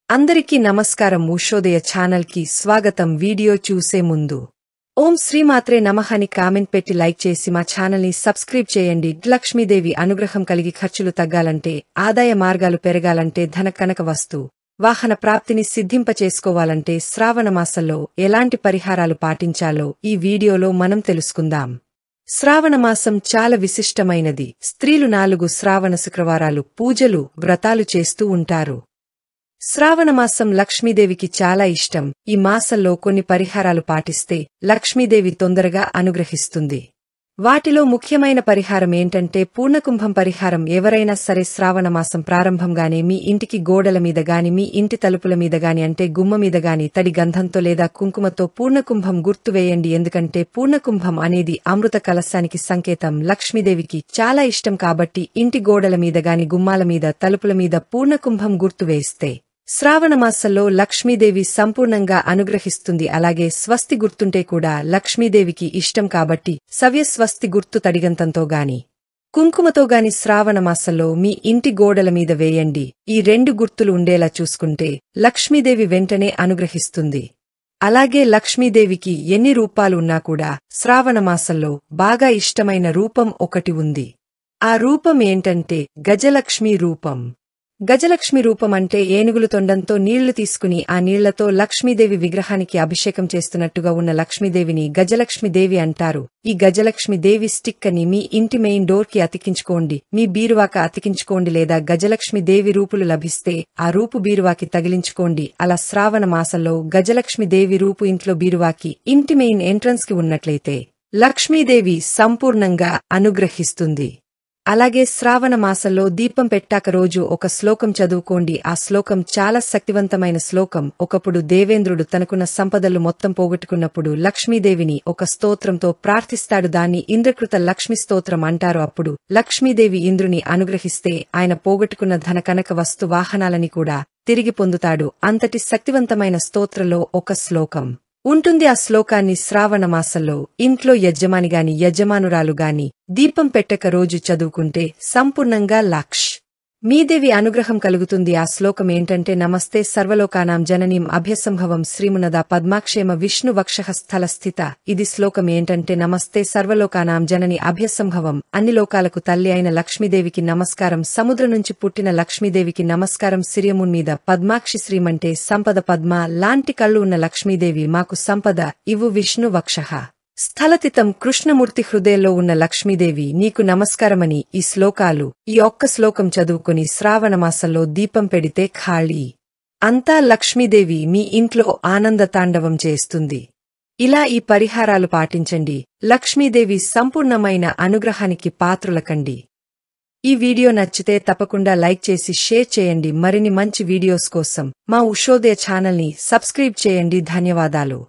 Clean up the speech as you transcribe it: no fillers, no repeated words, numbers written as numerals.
అందరికీ నమస్కారం. ఉషోదయ ఛానల్ కి స్వాగతం. వీడియో చూసే ముందు ఓం శ్రీమాత్రే నమః అని కామెంట్ పెట్టి లైక్ చేసి మా ఛానల్ ని సబ్స్క్రైబ్ చేయండి. లక్ష్మీదేవి అనుగ్రహం కలిగి ఖర్చులు తగ్గాలంటే, ఆదాయ మార్గాలు పెరగాలంటే, ధన కనక వస్తు వాహన ప్రాప్తిని సిద్ధింపచేసుకోవాలంటే శ్రావణ మాసంలో ఎలాంటి పరిహారాలు పాటించాలో ఈ వీడియోలో మనం తెలుసుకుందాం. శ్రావణ మాసం చాలా విశిష్టమైనది. స్త్రీలు 4 శ్రావణ శుక్రవారాలు పూజలు, వ్రతాలు చేస్తూ ఉంటారు. శ్రావణమాసం లక్ష్మీదేవికి చాలా ఇష్టం. ఈ మాసంలో కొన్ని పరిహారాలు పాటిస్తే లక్ష్మీదేవి తొందరగా అనుగ్రహిస్తుంది. వాటిలో ముఖ్యమైన పరిహారం ఏంటంటే పూర్ణకుంభం పరిహారం. ఎవరైనా సరే శ్రావణమాసం ప్రారంభంగానే మీ ఇంటికి గోడల మీద గాని, మీ ఇంటి తలుపుల మీద గాని, అంటే గుమ్మ మీద గాని తడి గంధంతో లేదా కుంకుమతో పూర్ణకుంభం గుర్తు వేయండి. ఎందుకంటే పూర్ణకుంభం అనేది అమృత కలశానికి సంకేతం. లక్ష్మీదేవికి చాలా ఇష్టం కాబట్టి ఇంటి గోడల మీద గాని, గుమ్మాల మీద, తలుపుల మీద పూర్ణకుంభం గుర్తు వేస్తే శ్రావణమాసంలో లక్ష్మీదేవి సంపూర్ణంగా అనుగ్రహిస్తుంది. అలాగే స్వస్తి గుర్తుంటే కూడా లక్ష్మీదేవికి ఇష్టం కాబట్టి స్వస్తి గుర్తు తడిగంతంతో గాని, కుంకుమతో గాని శ్రావణమాసంలో మీ ఇంటి గోడల మీద వేయండి. ఈ 2 గుర్తులు ఉండేలా చూసుకుంటే లక్ష్మీదేవి వెంటనే అనుగ్రహిస్తుంది. అలాగే లక్ష్మీదేవికి ఎన్ని రూపాలు ఉన్నా కూడా శ్రావణమాసంలో బాగా ఇష్టమైన రూపం ఒకటి ఉంది. ఆ రూపం ఏంటంటే గజలక్ష్మీ రూపం. గజలక్ష్మి రూపం అంటే ఏనుగులు తొండంతో నీళ్లు తీసుకుని ఆ నీళ్లతో లక్ష్మీదేవి విగ్రహానికి అభిషేకం చేస్తున్నట్టుగా ఉన్న లక్ష్మీదేవిని గజలక్ష్మీదేవి అంటారు. ఈ గజలక్ష్మీదేవి స్టిక్ అని మీ ఇంటి మెయిన్ డోర్ కి అతికించుకోండి, మీ బీరువాక అతికించుకోండి, లేదా గజలక్ష్మీదేవి రూపులు లభిస్తే ఆ రూపు బీరువాకి తగిలించుకోండి. అలా శ్రావణ మాసంలో గజలక్ష్మీదేవి రూపు ఇంట్లో బీరువాకి, ఇంటి మెయిన్ ఎంట్రన్స్ కి ఉన్నట్లయితే లక్ష్మీదేవి సంపూర్ణంగా అనుగ్రహిస్తుంది. అలాగే శ్రావణ మాసంలో దీపం పెట్టాక రోజు ఒక శ్లోకం చదువుకోండి. ఆ శ్లోకం చాలా శక్తివంతమైన శ్లోకం. ఒకప్పుడు దేవేంద్రుడు తనకున్న సంపదలు మొత్తం పోగొట్టుకున్నప్పుడు లక్ష్మీదేవిని ఒక స్తోత్రంతో ప్రార్థిస్తాడు. దాన్ని ఇంద్రకృత లక్ష్మీ స్తోత్రం అంటారు. అప్పుడు లక్ష్మీదేవి ఇంద్రుని అనుగ్రహిస్తే ఆయన పోగొట్టుకున్న ధన కనక వస్తు వాహనాలని కూడా తిరిగి పొందుతాడు. అంతటి శక్తివంతమైన స్తోత్రంలో ఒక శ్లోకం ఉంటుంది. ఆ శ్లోకాన్ని శ్రావణ మాసంలో ఇంట్లో యజమానిగాని, యజమానురాలుగాని దీపం పెట్టక రోజు చదువుకుంటే సంపూర్ణంగా మీదేవి అనుగ్రహం కలుగుతుంది. ఆ శ్లోకం ఏంటంటే నమస్తే సర్వలోకానాం జననీం అభ్యసంభవం శ్రీమునద పద్మాక్షేమ విష్ణు వక్షః స్థల స్థిత. ఇది శ్లోకం ఏంటంటే నమస్తే సర్వలోకానాం జనని అభ్యసంభవం, అన్ని లోకాలకు తల్లి అయిన లక్ష్మీదేవికి నమస్కారం. సముద్రం నుంచి పుట్టిన లక్ష్మీదేవికి నమస్కారం. సిరియమున్ మీద పద్మాక్షి శ్రీమంటే సంపద, పద్మ లాంటి కళ్ళు ఉన్న లక్ష్మీదేవి మాకు సంపద ఇవ్వు విష్ణు వక్షః స్థలతితం. కృష్ణమూర్తి హృదయంలో ఉన్న లక్ష్మీదేవి నీకు నమస్కారమని ఈ శ్లోకాలు, ఈ ఒక్క శ్లోకం చదువుకుని శ్రావణమాసంలో దీపం పెడితే ఖాళీ అంతా లక్ష్మీదేవి మీ ఇంట్లో ఆనంద తాండవం చేస్తుంది. ఇలా ఈ పరిహారాలు పాటించండి. లక్ష్మీదేవి సంపూర్ణమైన అనుగ్రహానికి పాత్రులకండి. ఈ వీడియో నచ్చితే తప్పకుండా లైక్ చేసి షేర్ చేయండి. మరిన్ని మంచి వీడియోస్ కోసం మా ఉషోదయ ఛానల్ ని సబ్స్క్రైబ్ చేయండి. ధన్యవాదాలు.